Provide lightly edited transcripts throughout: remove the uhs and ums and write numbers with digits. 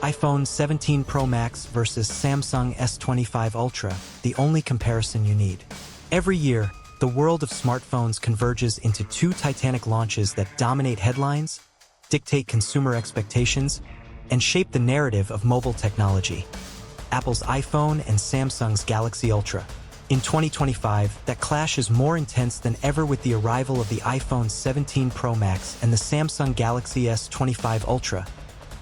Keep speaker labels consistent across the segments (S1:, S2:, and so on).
S1: iPhone 17 Pro Max versus Samsung S25 Ultra, the only comparison you need. Every year, the world of smartphones converges into two titanic launches that dominate headlines, dictate consumer expectations, and shape the narrative of mobile technology. Apple's iPhone and Samsung's Galaxy Ultra. In 2025, that clash is more intense than ever with the arrival of the iPhone 17 Pro Max and the Samsung Galaxy S25 Ultra.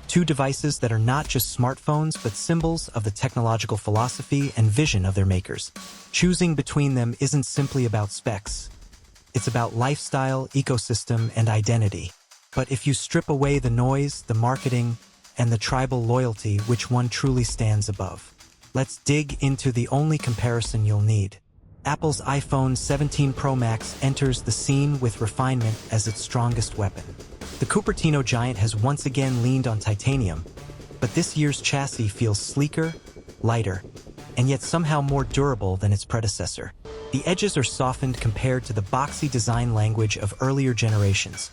S1: Two devices that are not just smartphones but symbols of the technological philosophy and vision of their makers. Choosing between them isn't simply about specs. It's about lifestyle, ecosystem, and identity. But if you strip away the noise, the marketing, and the tribal loyalty, which one truly stands above? Let's dig into the only comparison you'll need. Apple's iPhone 17 Pro Max enters the scene with refinement as its strongest weapon. The Cupertino giant has once again leaned on titanium, but this year's chassis feels sleeker, lighter, and yet somehow more durable than its predecessor. The edges are softened compared to the boxy design language of earlier generations,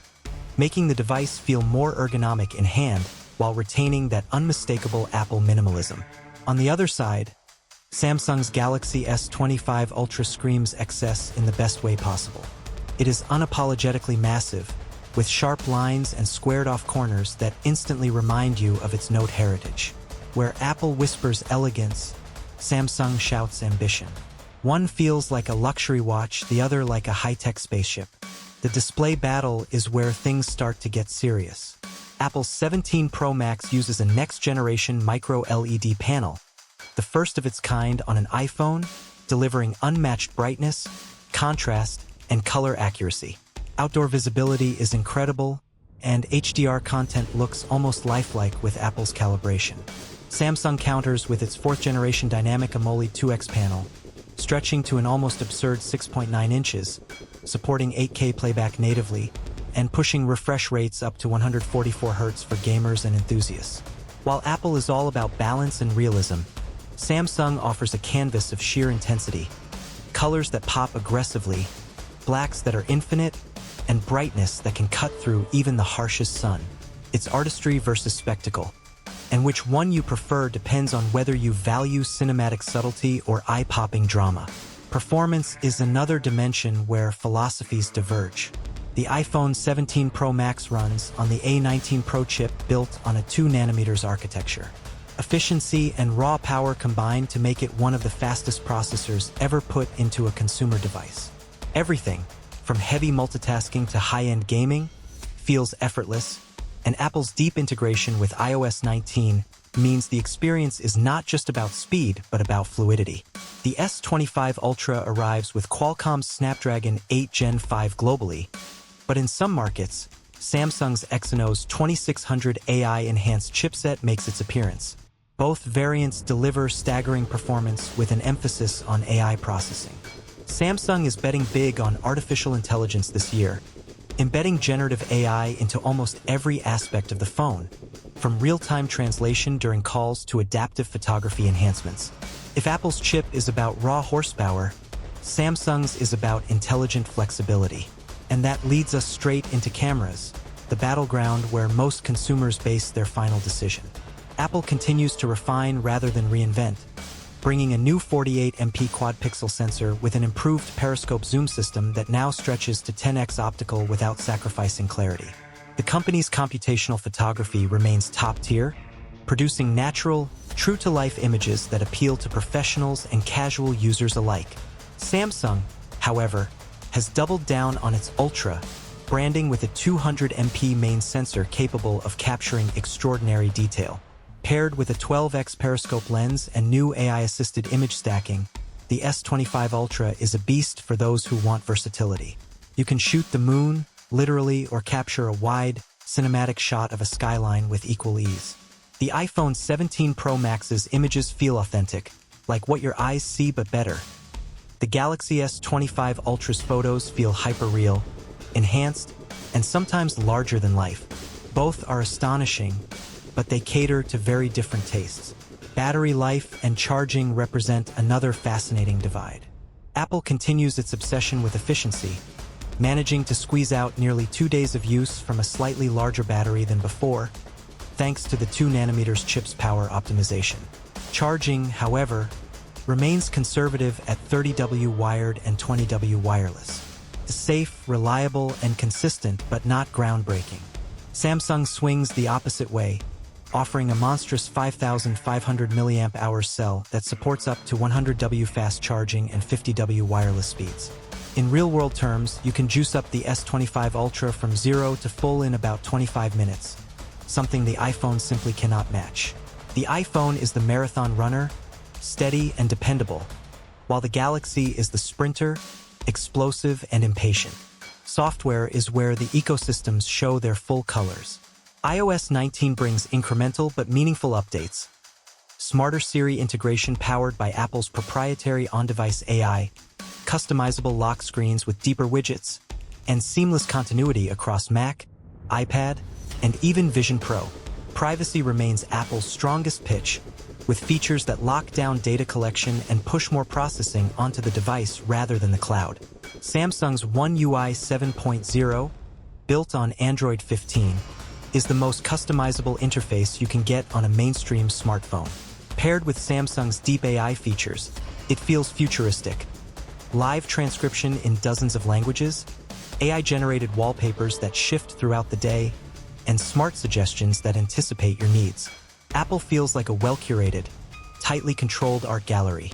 S1: making the device feel more ergonomic in hand while retaining that unmistakable Apple minimalism. On the other side, Samsung's Galaxy S25 Ultra screams excess in the best way possible. It is unapologetically massive, with sharp lines and squared-off corners that instantly remind you of its Note heritage. Where Apple whispers elegance, Samsung shouts ambition. One feels like a luxury watch, the other like a high-tech spaceship. The display battle is where things start to get serious. Apple's 17 Pro Max uses a next-generation micro-LED panel, the first of its kind on an iPhone, delivering unmatched brightness, contrast, and color accuracy. Outdoor visibility is incredible, and HDR content looks almost lifelike with Apple's calibration. Samsung counters with its fourth-generation dynamic AMOLED 2X panel, stretching to an almost absurd 6.9 inches, supporting 8K playback natively, and pushing refresh rates up to 144 Hz for gamers and enthusiasts. While Apple is all about balance and realism, Samsung offers a canvas of sheer intensity, colors that pop aggressively, blacks that are infinite, and brightness that can cut through even the harshest sun. It's artistry versus spectacle, and which one you prefer depends on whether you value cinematic subtlety or eye-popping drama. Performance is another dimension where philosophies diverge. The iPhone 17 Pro Max runs on the A19 Pro chip built on a 2nm architecture. Efficiency and raw power combine to make it one of the fastest processors ever put into a consumer device. Everything, from heavy multitasking to high-end gaming, feels effortless, and Apple's deep integration with iOS 19 means the experience is not just about speed, but about fluidity. The S25 Ultra arrives with Qualcomm's Snapdragon 8 Gen 5 globally, but in some markets, Samsung's Exynos 2600 AI-enhanced chipset makes its appearance. Both variants deliver staggering performance with an emphasis on AI processing. Samsung is betting big on artificial intelligence this year, embedding generative AI into almost every aspect of the phone, from real-time translation during calls to adaptive photography enhancements. If Apple's chip is about raw horsepower, Samsung's is about intelligent flexibility. And that leads us straight into cameras, the battleground where most consumers base their final decision. Apple continues to refine rather than reinvent, bringing a new 48MP quad-pixel sensor with an improved periscope zoom system that now stretches to 10x optical without sacrificing clarity. The company's computational photography remains top-tier, producing natural, true-to-life images that appeal to professionals and casual users alike. Samsung, however, has doubled down on its Ultra, branding with a 200MP main sensor capable of capturing extraordinary detail. Paired with a 12x periscope lens and new AI-assisted image stacking, the S25 Ultra is a beast for those who want versatility. You can shoot the moon, literally, or capture a wide, cinematic shot of a skyline with equal ease. The iPhone 17 Pro Max's images feel authentic, like what your eyes see but better. The Galaxy S25 Ultra's photos feel hyper-real, enhanced, and sometimes larger than life. Both are astonishing, but they cater to very different tastes. Battery life and charging represent another fascinating divide. Apple continues its obsession with efficiency, managing to squeeze out nearly 2 days of use from a slightly larger battery than before, thanks to the 2 nm chip's power optimization. Charging, however, remains conservative at 30W wired and 20W wireless. Safe, reliable, and consistent, but not groundbreaking. Samsung swings the opposite way, offering a monstrous 5,500 mAh cell that supports up to 100W fast charging and 50W wireless speeds. In real-world terms, you can juice up the S25 Ultra from 0 to full in about 25 minutes, something the iPhone simply cannot match. The iPhone is the marathon runner, steady and dependable, while the Galaxy is the sprinter, explosive and impatient. Software is where the ecosystems show their full colors. iOS 19 brings incremental but meaningful updates. Smarter Siri integration powered by Apple's proprietary on-device AI, customizable lock screens with deeper widgets, and seamless continuity across Mac, iPad, and even Vision Pro. Privacy remains Apple's strongest pitch, with features that lock down data collection and push more processing onto the device rather than the cloud. Samsung's One UI 7.0, built on Android 15, is the most customizable interface you can get on a mainstream smartphone. Paired with Samsung's deep AI features, it feels futuristic. Live transcription in dozens of languages, AI-generated wallpapers that shift throughout the day, and smart suggestions that anticipate your needs. Apple feels like a well-curated, tightly controlled art gallery.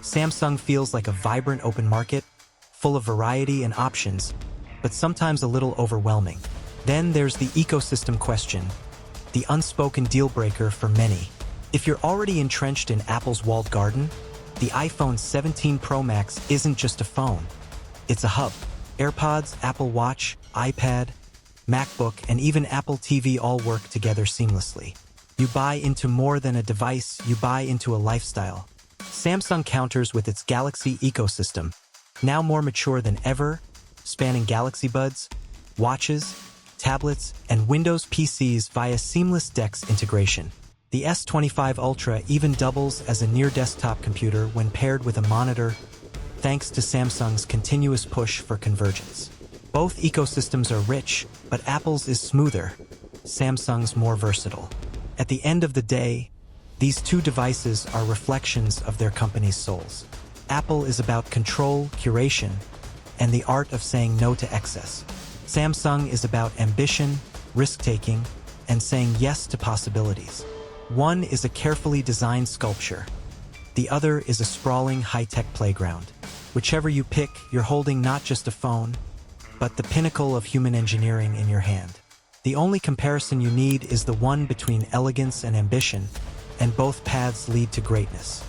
S1: Samsung feels like a vibrant open market, full of variety and options, but sometimes a little overwhelming. Then there's the ecosystem question, the unspoken deal-breaker for many. If you're already entrenched in Apple's walled garden, the iPhone 17 Pro Max isn't just a phone. It's a hub. AirPods, Apple Watch, iPad, MacBook, and even Apple TV all work together seamlessly. You buy into more than a device, you buy into a lifestyle. Samsung counters with its Galaxy ecosystem, now more mature than ever, spanning Galaxy Buds, watches, tablets, and Windows PCs via seamless DeX integration. The S25 Ultra even doubles as a near-desktop computer when paired with a monitor, thanks to Samsung's continuous push for convergence. Both ecosystems are rich, but Apple's is smoother, Samsung's more versatile. At the end of the day, these two devices are reflections of their company's souls. Apple is about control, curation, and the art of saying no to excess. Samsung is about ambition, risk-taking, and saying yes to possibilities. One is a carefully designed sculpture. The other is a sprawling high-tech playground. Whichever you pick, you're holding not just a phone, but the pinnacle of human engineering in your hand. The only comparison you need is the one between elegance and ambition, and both paths lead to greatness.